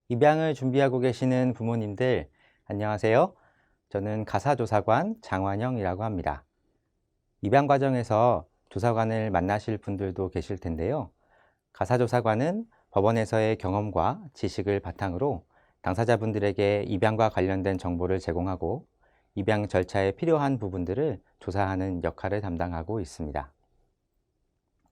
입양을 준비하고 계시는 부모님들, 안녕하세요. 저는 가사조사관 장완영이라고 합니다. 입양 과정에서 조사관을 만나실 분들도 계실 텐데요. 가사조사관은 법원에서의 경험과 지식을 바탕으로 당사자분들에게 입양과 관련된 정보를 제공하고 입양 절차에 필요한 부분들을 조사하는 역할을 담당하고 있습니다.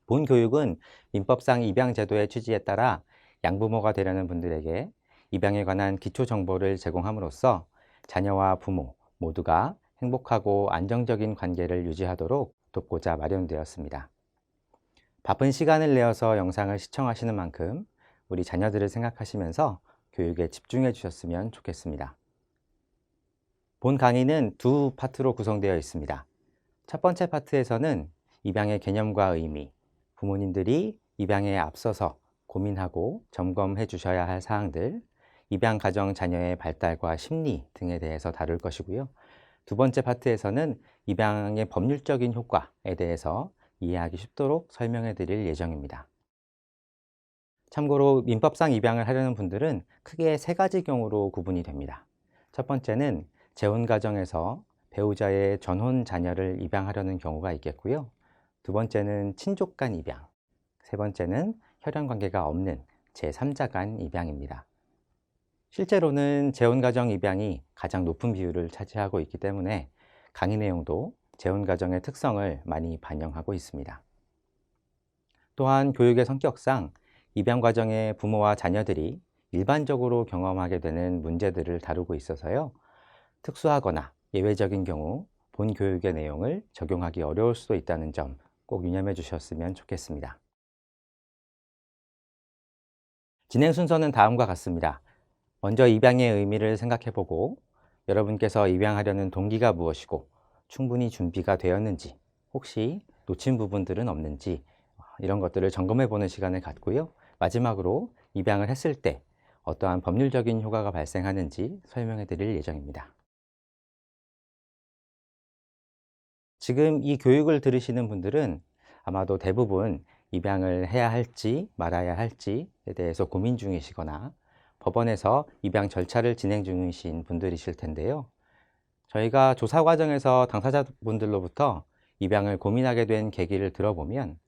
본 교육은 민법상 입양 제도의 취지에 따라 양부모가 되려는 분들에게 입양에 관한 기초 정보를 제공함으로써 자녀와 부모 모두가 행복하고 안정적인 관계를 유지하도록 돕고자 마련되었습니다. 바쁜 시간을 내어서 영상을 시청하시는 만큼 우리 자녀들을 생각하시면서 교육에 집중해 주셨으면 좋겠습니다. 본 강의는 두 파트로 구성되어 있습니다. 첫 번째 파트에서는 입양의 개념과 의미, 부모님들이 입양에 앞서서 고민하고 점검해 주셔야 할 사항들, 입양 가정 자녀의 발달과 심리 등에 대해서 다룰 것이고요. 두 번째 파트에서는 입양의 법률적인 효과에 대해서 이해하기 쉽도록 설명해 드릴 예정입니다. 참고로 민법상 입양을 하려는 분들은 크게 세 가지 경우로 구분이 됩니다. 첫 번째는 재혼 가정에서 배우자의 전혼 자녀를 입양하려는 경우가 있겠고요. 두 번째는 친족 간 입양, 세 번째는 혈연 관계가 없는 제3자 간 입양입니다. 실제로는 재혼 가정 입양이 가장 높은 비율을 차지하고 있기 때문에 강의 내용도 재혼 가정의 특성을 많이 반영하고 있습니다. 또한 교육의 성격상 입양 과정에 부모와 자녀들이 일반적으로 경험하게 되는 문제들을 다루고 있어서요. 특수하거나 예외적인 경우 본 교육의 내용을 적용하기 어려울 수도 있다는 점 꼭 유념해 주셨으면 좋겠습니다. 진행 순서는 다음과 같습니다. 먼저 입양의 의미를 생각해 보고 여러분께서 입양하려는 동기가 무엇이고 충분히 준비가 되었는지, 혹시 놓친 부분들은 없는지 이런 것들을 점검해 보는 시간을 갖고요. 마지막으로 입양을 했을 때 어떠한 법률적인 효과가 발생하는지 설명해 드릴 예정입니다. 지금 이 교육을 들으시는 분들은 아마도 대부분 입양을 해야 할지 말아야 할지에 대해서 고민 중이시거나 법원에서 입양 절차를 진행 중이신 분들이실 텐데요. 저희가 조사 과정에서 당사자분들로부터 입양을 고민하게 된 계기를 들어보면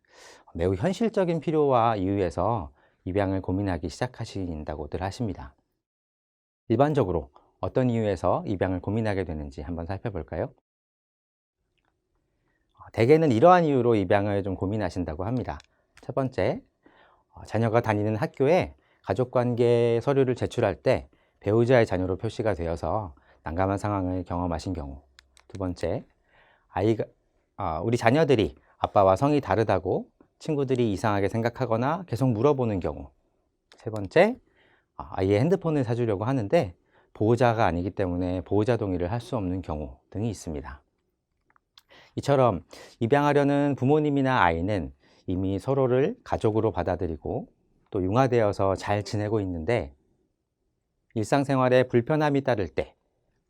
매우 현실적인 필요와 이유에서 입양을 고민하기 시작하신다고들 하십니다. 일반적으로 어떤 이유에서 입양을 고민하게 되는지 한번 살펴볼까요? 대개는 이러한 이유로 입양을 좀 고민하신다고 합니다. 첫 번째, 자녀가 다니는 학교에 가족관계 서류를 제출할 때 배우자의 자녀로 표시가 되어서 난감한 상황을 경험하신 경우. 두 번째, 우리 자녀들이 아빠와 성이 다르다고 친구들이 이상하게 생각하거나 계속 물어보는 경우. 세 번째, 아이의 핸드폰을 사주려고 하는데 보호자가 아니기 때문에 보호자 동의를 할 수 없는 경우 등이 있습니다. 이처럼 입양하려는 부모님이나 아이는 이미 서로를 가족으로 받아들이고 또 융화되어서 잘 지내고 있는데 일상생활에 불편함이 따를 때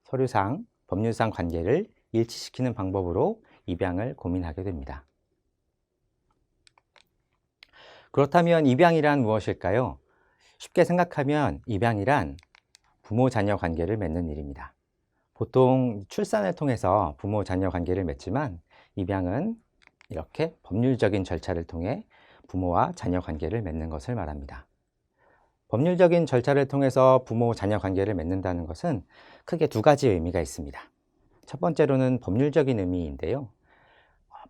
서류상, 법률상 관계를 일치시키는 방법으로 입양을 고민하게 됩니다. 그렇다면 입양이란 무엇일까요? 쉽게 생각하면 입양이란 부모-자녀 관계를 맺는 일입니다. 보통 출산을 통해서 부모-자녀 관계를 맺지만 입양은 이렇게 법률적인 절차를 통해 부모와 자녀 관계를 맺는 것을 말합니다. 법률적인 절차를 통해서 부모-자녀 관계를 맺는다는 것은 크게 두 가지 의미가 있습니다. 첫 번째로는 법률적인 의미인데요.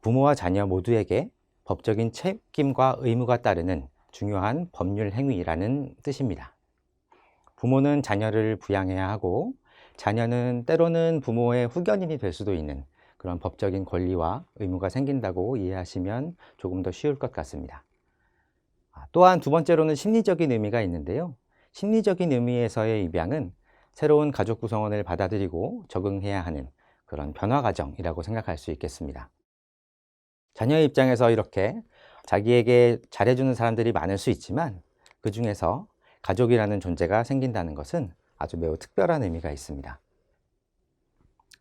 부모와 자녀 모두에게 법적인 책임과 의무가 따르는 중요한 법률 행위라는 뜻입니다. 부모는 자녀를 부양해야 하고 자녀는 때로는 부모의 후견인이 될 수도 있는 그런 법적인 권리와 의무가 생긴다고 이해하시면 조금 더 쉬울 것 같습니다. 또한 두 번째로는 심리적인 의미가 있는데요. 심리적인 의미에서의 입양은 새로운 가족 구성원을 받아들이고 적응해야 하는 그런 변화 과정이라고 생각할 수 있겠습니다. 자녀의 입장에서 이렇게 자기에게 잘해주는 사람들이 많을 수 있지만 그 중에서 가족이라는 존재가 생긴다는 것은 아주 매우 특별한 의미가 있습니다.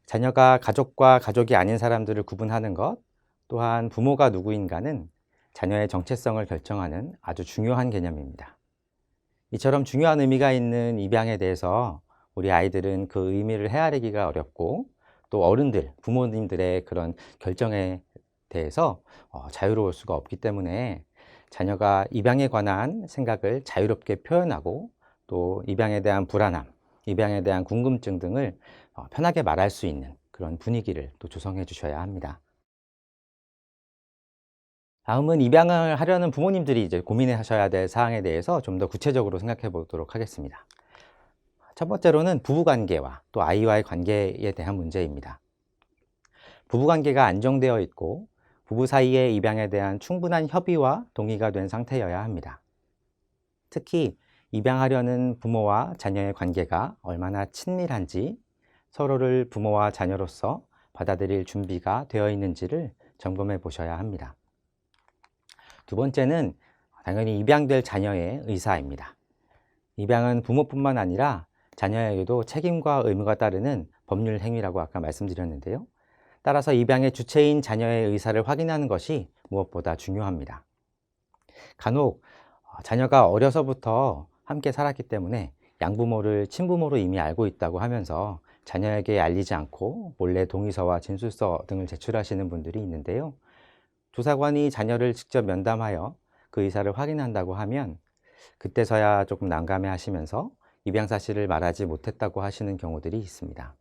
자녀가 가족과 가족이 아닌 사람들을 구분하는 것, 또한 부모가 누구인가는 자녀의 정체성을 결정하는 아주 중요한 개념입니다. 이처럼 중요한 의미가 있는 입양에 대해서 우리 아이들은 그 의미를 헤아리기가 어렵고, 또 어른들, 부모님들의 그런 결정에 대해서 자유로울 수가 없기 때문에 자녀가 입양에 관한 생각을 자유롭게 표현하고, 또 입양에 대한 불안함, 입양에 대한 궁금증 등을 편하게 말할 수 있는 그런 분위기를 또 조성해 주셔야 합니다. 다음은 입양을 하려는 부모님들이 이제 고민하셔야 될 사항에 대해서 좀 더 구체적으로 생각해 보도록 하겠습니다. 첫 번째로는 부부관계와 또 아이와의 관계에 대한 문제입니다. 부부관계가 안정되어 있고 부부 사이의 입양에 대한 충분한 협의와 동의가 된 상태여야 합니다. 특히 입양하려는 부모와 자녀의 관계가 얼마나 친밀한지, 서로를 부모와 자녀로서 받아들일 준비가 되어 있는지를 점검해 보셔야 합니다. 두 번째는 당연히 입양될 자녀의 의사입니다. 입양은 부모뿐만 아니라 자녀에게도 책임과 의무가 따르는 법률 행위라고 아까 말씀드렸는데요. 따라서 입양의 주체인 자녀의 의사를 확인하는 것이 무엇보다 중요합니다. 간혹 자녀가 어려서부터 함께 살았기 때문에 양부모를 친부모로 이미 알고 있다고 하면서 자녀에게 알리지 않고 몰래 동의서와 진술서 등을 제출하시는 분들이 있는데요. 조사관이 자녀를 직접 면담하여 그 의사를 확인한다고 하면 그때서야 조금 난감해 하시면서 입양 사실을 말하지 못했다고 하시는 경우들이 있습니다.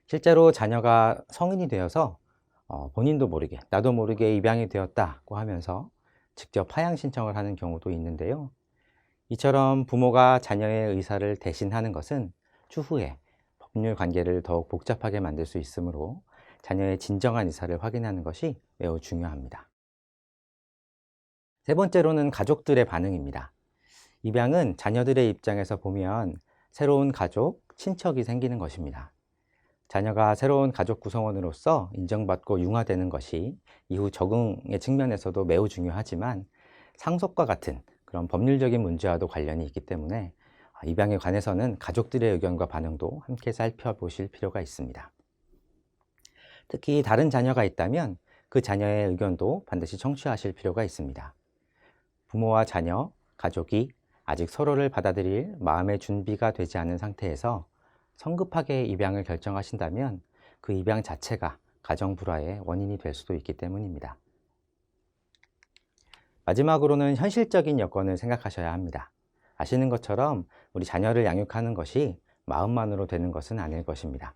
실제로 자녀가 성인이 되어서 본인도 모르게, 나도 모르게 입양이 되었다고 하면서 직접 파양 신청을 하는 경우도 있는데요. 이처럼 부모가 자녀의 의사를 대신하는 것은 추후에 법률 관계를 더욱 복잡하게 만들 수 있으므로 자녀의 진정한 의사를 확인하는 것이 매우 중요합니다. 세 번째로는 가족들의 반응입니다. 입양은 자녀들의 입장에서 보면 새로운 가족, 친척이 생기는 것입니다. 자녀가 새로운 가족 구성원으로서 인정받고 융화되는 것이 이후 적응의 측면에서도 매우 중요하지만, 상속과 같은 그런 법률적인 문제와도 관련이 있기 때문에 입양에 관해서는 가족들의 의견과 반응도 함께 살펴보실 필요가 있습니다. 특히 다른 자녀가 있다면 그 자녀의 의견도 반드시 청취하실 필요가 있습니다. 부모와 자녀, 가족이 아직 서로를 받아들일 마음의 준비가 되지 않은 상태에서 성급하게 입양을 결정하신다면 그 입양 자체가 가정 불화의 원인이 될 수도 있기 때문입니다. 마지막으로는 현실적인 여건을 생각하셔야 합니다. 아시는 것처럼 우리 자녀를 양육하는 것이 마음만으로 되는 것은 아닐 것입니다.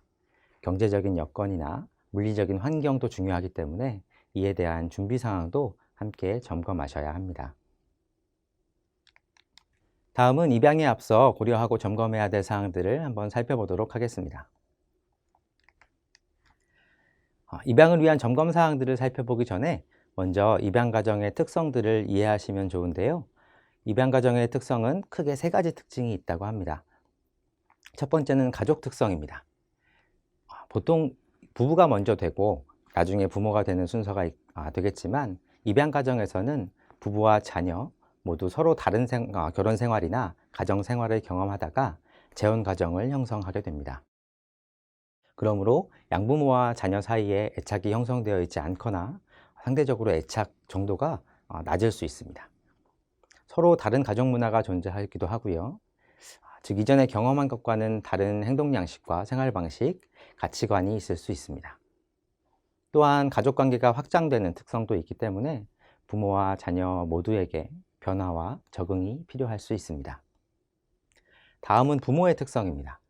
경제적인 여건이나 물리적인 환경도 중요하기 때문에 이에 대한 준비 상황도 함께 점검하셔야 합니다. 다음은 입양에 앞서 고려하고 점검해야 될 사항들을 한번 살펴보도록 하겠습니다. 입양을 위한 점검 사항들을 살펴보기 전에 먼저 입양 가정의 특성들을 이해하시면 좋은데요. 입양 가정의 특성은 크게 세 가지 특징이 있다고 합니다. 첫 번째는 가족 특성입니다. 보통 부부가 먼저 되고 나중에 부모가 되는 순서가 되겠지만, 입양 가정에서는 부부와 자녀 모두 서로 다른 결혼 생활이나 가정 생활을 경험하다가 재혼 가정을 형성하게 됩니다. 그러므로 양부모와 자녀 사이에 애착이 형성되어 있지 않거나 상대적으로 애착 정도가 낮을 수 있습니다. 서로 다른 가족 문화가 존재하기도 하고요. 즉 이전에 경험한 것과는 다른 행동 양식과 생활 방식, 가치관이 있을 수 있습니다. 또한 가족 관계가 확장되는 특성도 있기 때문에 부모와 자녀 모두에게 변화와 적응이 필요할 수 있습니다. 다음은 부모의 특성입니다.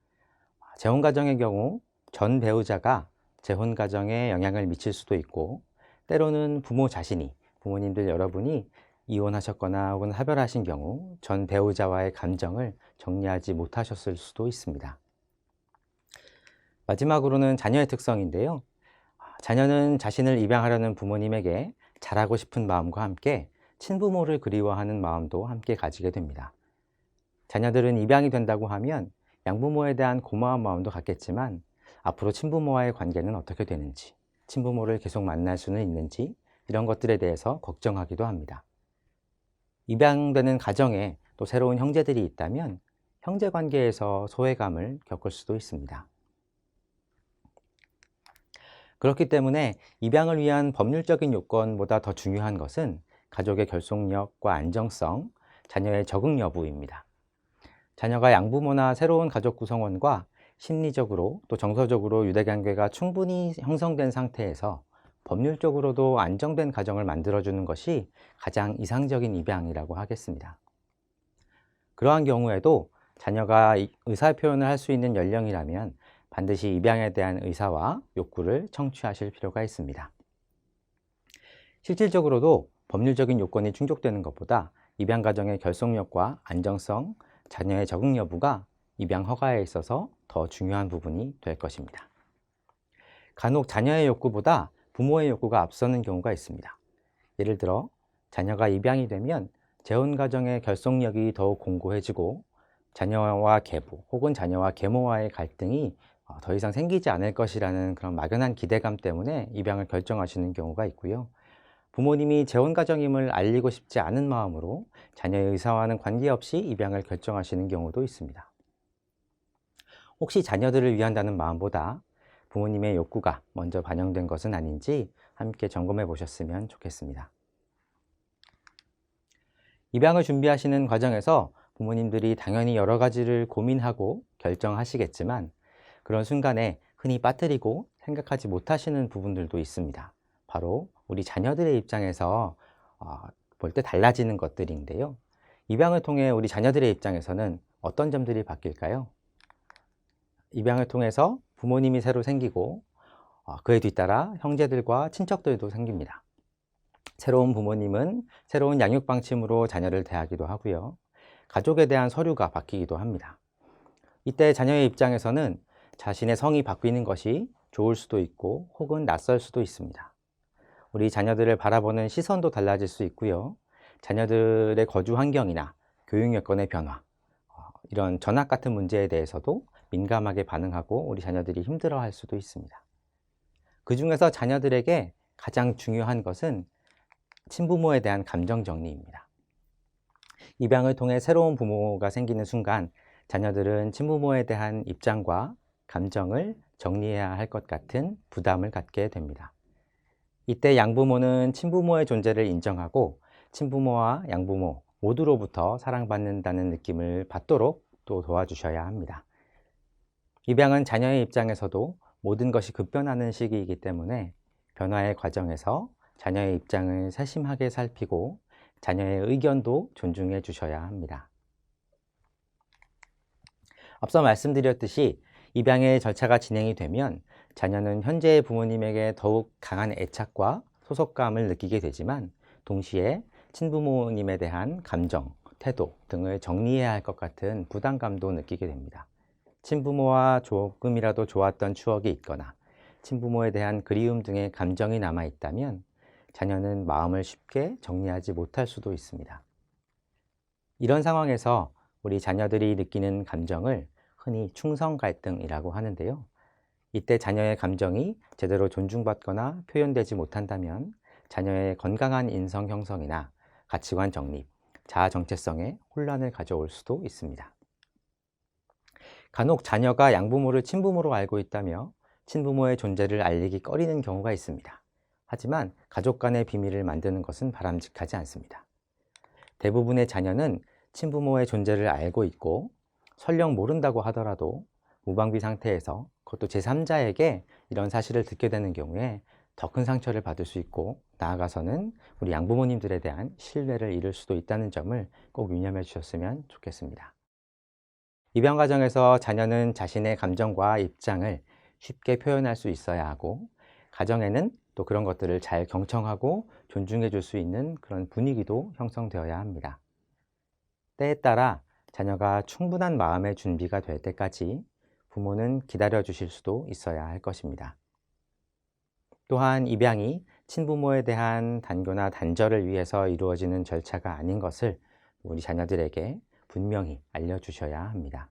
재혼 가정의 경우 전 배우자가 재혼 가정에 영향을 미칠 수도 있고, 때로는 부모 자신이, 부모님들 여러분이 이혼하셨거나 혹은 사별하신 경우 전 배우자와의 감정을 정리하지 못하셨을 수도 있습니다. 마지막으로는 자녀의 특성인데요. 자녀는 자신을 입양하려는 부모님에게 잘하고 싶은 마음과 함께 친부모를 그리워하는 마음도 함께 가지게 됩니다. 자녀들은 입양이 된다고 하면 양부모에 대한 고마운 마음도 갖겠지만, 앞으로 친부모와의 관계는 어떻게 되는지, 친부모를 계속 만날 수는 있는지, 이런 것들에 대해서 걱정하기도 합니다. 입양되는 가정에 또 새로운 형제들이 있다면 형제 관계에서 소외감을 겪을 수도 있습니다. 그렇기 때문에 입양을 위한 법률적인 요건보다 더 중요한 것은 가족의 결속력과 안정성, 자녀의 적응 여부입니다. 자녀가 양부모나 새로운 가족 구성원과 심리적으로 또 정서적으로 유대관계가 충분히 형성된 상태에서 법률적으로도 안정된 가정을 만들어주는 것이 가장 이상적인 입양이라고 하겠습니다. 그러한 경우에도 자녀가 의사표현을 할 수 있는 연령이라면 반드시 입양에 대한 의사와 욕구를 청취하실 필요가 있습니다. 실질적으로도 법률적인 요건이 충족되는 것보다 입양 가정의 결속력과 안정성, 자녀의 적응 여부가 입양 허가에 있어서 더 중요한 부분이 될 것입니다. 간혹 자녀의 욕구보다 부모의 욕구가 앞서는 경우가 있습니다. 예를 들어 자녀가 입양이 되면 재혼 가정의 결속력이 더욱 공고해지고 자녀와 계부 혹은 자녀와 계모와의 갈등이 더 이상 생기지 않을 것이라는 그런 막연한 기대감 때문에 입양을 결정하시는 경우가 있고요. 부모님이 재혼 가정임을 알리고 싶지 않은 마음으로 자녀의 의사와는 관계없이 입양을 결정하시는 경우도 있습니다. 혹시 자녀들을 위한다는 마음보다 부모님의 욕구가 먼저 반영된 것은 아닌지 함께 점검해 보셨으면 좋겠습니다. 입양을 준비하시는 과정에서 부모님들이 당연히 여러 가지를 고민하고 결정하시겠지만 그런 순간에 흔히 빠뜨리고 생각하지 못하시는 부분들도 있습니다. 바로 우리 자녀들의 입장에서 볼 때 달라지는 것들인데요. 입양을 통해 우리 자녀들의 입장에서는 어떤 점들이 바뀔까요? 입양을 통해서 부모님이 새로 생기고 그에 뒤따라 형제들과 친척들도 생깁니다. 새로운 부모님은 새로운 양육 방침으로 자녀를 대하기도 하고요. 가족에 대한 서류가 바뀌기도 합니다. 이때 자녀의 입장에서는 자신의 성이 바뀌는 것이 좋을 수도 있고 혹은 낯설 수도 있습니다. 우리 자녀들을 바라보는 시선도 달라질 수 있고요. 자녀들의 거주 환경이나 교육 여건의 변화, 이런 전학 같은 문제에 대해서도 민감하게 반응하고 우리 자녀들이 힘들어할 수도 있습니다. 그 중에서 자녀들에게 가장 중요한 것은 친부모에 대한 감정 정리입니다. 입양을 통해 새로운 부모가 생기는 순간 자녀들은 친부모에 대한 입장과 감정을 정리해야 할 것 같은 부담을 갖게 됩니다. 이때 양부모는 친부모의 존재를 인정하고 친부모와 양부모 모두로부터 사랑받는다는 느낌을 받도록 또 도와주셔야 합니다. 입양은 자녀의 입장에서도 모든 것이 급변하는 시기이기 때문에 변화의 과정에서 자녀의 입장을 세심하게 살피고 자녀의 의견도 존중해 주셔야 합니다. 앞서 말씀드렸듯이 입양의 절차가 진행이 되면 자녀는 현재의 부모님에게 더욱 강한 애착과 소속감을 느끼게 되지만 동시에 친부모님에 대한 감정, 태도 등을 정리해야 할 것 같은 부담감도 느끼게 됩니다. 친부모와 조금이라도 좋았던 추억이 있거나 친부모에 대한 그리움 등의 감정이 남아 있다면 자녀는 마음을 쉽게 정리하지 못할 수도 있습니다. 이런 상황에서 우리 자녀들이 느끼는 감정을 흔히 충성 갈등이라고 하는데요. 이때 자녀의 감정이 제대로 존중받거나 표현되지 못한다면 자녀의 건강한 인성 형성이나 가치관 정립, 자아 정체성에 혼란을 가져올 수도 있습니다. 간혹 자녀가 양부모를 친부모로 알고 있다며 친부모의 존재를 알리기 꺼리는 경우가 있습니다. 하지만 가족 간의 비밀을 만드는 것은 바람직하지 않습니다. 대부분의 자녀는 친부모의 존재를 알고 있고 설령 모른다고 하더라도 무방비 상태에서 그것도 제3자에게 이런 사실을 듣게 되는 경우에 더 큰 상처를 받을 수 있고 나아가서는 우리 양부모님들에 대한 신뢰를 잃을 수도 있다는 점을 꼭 유념해 주셨으면 좋겠습니다. 입양 과정에서 자녀는 자신의 감정과 입장을 쉽게 표현할 수 있어야 하고 가정에는 또 그런 것들을 잘 경청하고 존중해 줄 수 있는 그런 분위기도 형성되어야 합니다. 때에 따라 자녀가 충분한 마음의 준비가 될 때까지 부모는 기다려 주실 수도 있어야 할 것입니다. 또한 입양이 친부모에 대한 단교나 단절을 위해서 이루어지는 절차가 아닌 것을 우리 자녀들에게 분명히 알려주셔야 합니다.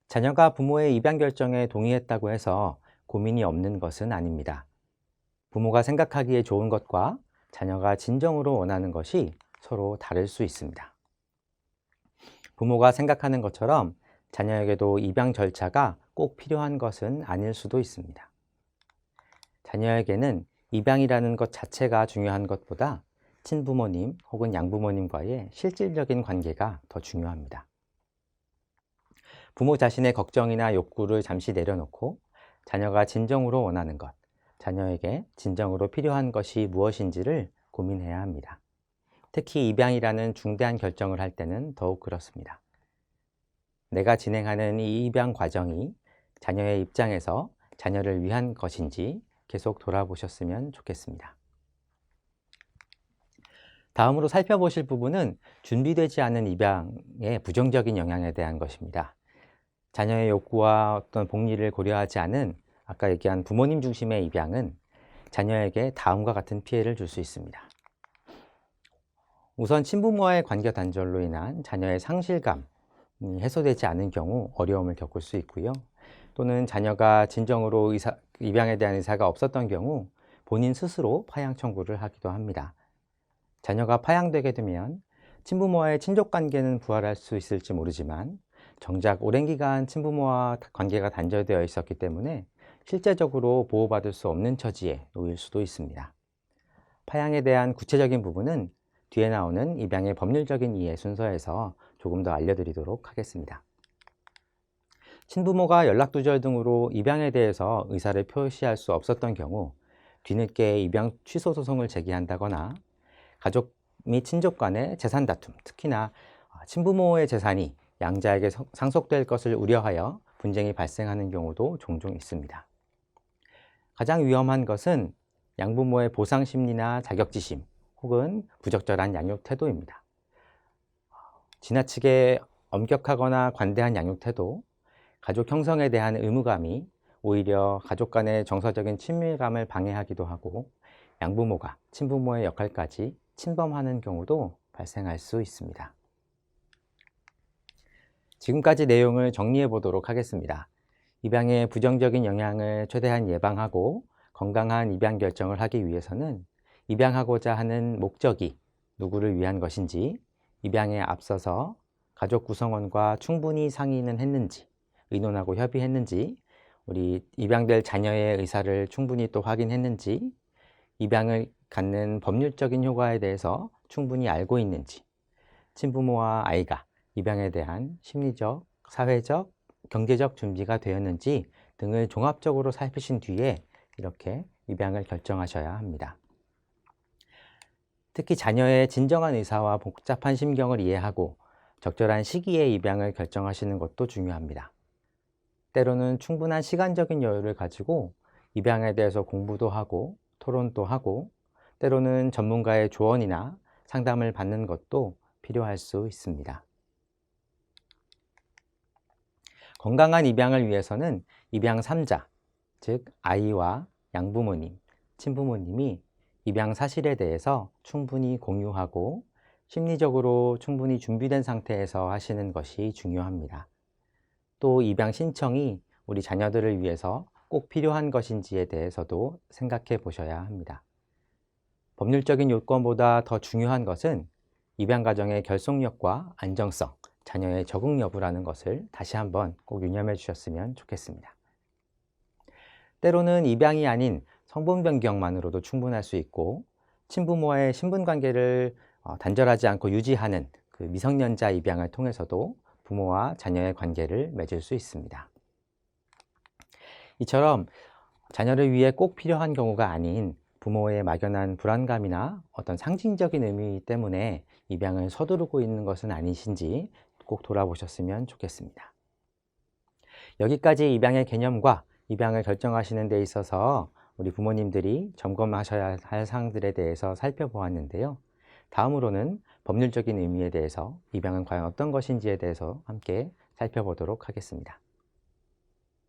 자녀가 부모의 입양 결정에 동의했다고 해서 고민이 없는 것은 아닙니다. 부모가 생각하기에 좋은 것과 자녀가 진정으로 원하는 것이 서로 다를 수 있습니다. 부모가 생각하는 것처럼 자녀에게도 입양 절차가 꼭 필요한 것은 아닐 수도 있습니다. 자녀에게는 입양이라는 것 자체가 중요한 것보다 친부모님 혹은 양부모님과의 실질적인 관계가 더 중요합니다. 부모 자신의 걱정이나 욕구를 잠시 내려놓고 자녀가 진정으로 원하는 것, 자녀에게 진정으로 필요한 것이 무엇인지를 고민해야 합니다. 특히 입양이라는 중대한 결정을 할 때는 더욱 그렇습니다. 내가 진행하는 이 입양 과정이 자녀의 입장에서 자녀를 위한 것인지 계속 돌아보셨으면 좋겠습니다. 다음으로 살펴보실 부분은 준비되지 않은 입양의 부정적인 영향에 대한 것입니다. 자녀의 욕구와 어떤 복리를 고려하지 않은 아까 얘기한 부모님 중심의 입양은 자녀에게 다음과 같은 피해를 줄 수 있습니다. 우선 친부모와의 관계 단절로 인한 자녀의 상실감이 해소되지 않은 경우 어려움을 겪을 수 있고요. 또는 자녀가 진정으로 입양에 대한 의사가 없었던 경우 본인 스스로 파양 청구를 하기도 합니다. 자녀가 파양되게 되면 친부모와의 친족 관계는 부활할 수 있을지 모르지만 정작 오랜 기간 친부모와 관계가 단절되어 있었기 때문에 실제적으로 보호받을 수 없는 처지에 놓일 수도 있습니다. 파양에 대한 구체적인 부분은 뒤에 나오는 입양의 법률적인 이해 순서에서 조금 더 알려드리도록 하겠습니다. 친부모가 연락두절 등으로 입양에 대해서 의사를 표시할 수 없었던 경우 뒤늦게 입양 취소 소송을 제기한다거나 가족 및 친족 간의 재산 다툼, 특히나 친부모의 재산이 양자에게 상속될 것을 우려하여 분쟁이 발생하는 경우도 종종 있습니다. 가장 위험한 것은 양부모의 보상 심리나 자격지심 혹은 부적절한 양육 태도입니다. 지나치게 엄격하거나 관대한 양육 태도, 가족 형성에 대한 의무감이 오히려 가족 간의 정서적인 친밀감을 방해하기도 하고 양부모가 친부모의 역할까지 침범하는 경우도 발생할 수 있습니다. 지금까지 내용을 정리해 보도록 하겠습니다. 입양의 부정적인 영향을 최대한 예방하고 건강한 입양 결정을 하기 위해서는 입양하고자 하는 목적이 누구를 위한 것인지, 입양에 앞서서 가족 구성원과 충분히 상의는 했는지, 의논하고 협의했는지, 우리 입양될 자녀의 의사를 충분히 또 확인했는지, 입양을 갖는 법률적인 효과에 대해서 충분히 알고 있는지, 친부모와 아이가 입양에 대한 심리적, 사회적, 경제적 준비가 되었는지 등을 종합적으로 살피신 뒤에 이렇게 입양을 결정하셔야 합니다. 특히 자녀의 진정한 의사와 복잡한 심경을 이해하고 적절한 시기에 입양을 결정하시는 것도 중요합니다. 때로는 충분한 시간적인 여유를 가지고 입양에 대해서 공부도 하고 토론도 하고 때로는 전문가의 조언이나 상담을 받는 것도 필요할 수 있습니다. 건강한 입양을 위해서는 입양 3자, 즉 아이와 양부모님, 친부모님이 입양 사실에 대해서 충분히 공유하고 심리적으로 충분히 준비된 상태에서 하시는 것이 중요합니다. 또 입양 신청이 우리 자녀들을 위해서 꼭 필요한 것인지에 대해서도 생각해 보셔야 합니다. 법률적인 요건보다 더 중요한 것은 입양 과정의 결속력과 안정성, 자녀의 적응 여부라는 것을 다시 한번 꼭 유념해 주셨으면 좋겠습니다. 때로는 입양이 아닌 성분 변경만으로도 충분할 수 있고 친부모와의 신분관계를 단절하지 않고 유지하는 그 미성년자 입양을 통해서도 부모와 자녀의 관계를 맺을 수 있습니다. 이처럼 자녀를 위해 꼭 필요한 경우가 아닌 부모의 막연한 불안감이나 어떤 상징적인 의미 때문에 입양을 서두르고 있는 것은 아니신지 꼭 돌아보셨으면 좋겠습니다. 여기까지 입양의 개념과 입양을 결정하시는 데 있어서 우리 부모님들이 점검하셔야 할 사항들에 대해서 살펴보았는데요. 다음으로는 법률적인 의미에 대해서 입양은 과연 어떤 것인지에 대해서 함께 살펴보도록 하겠습니다.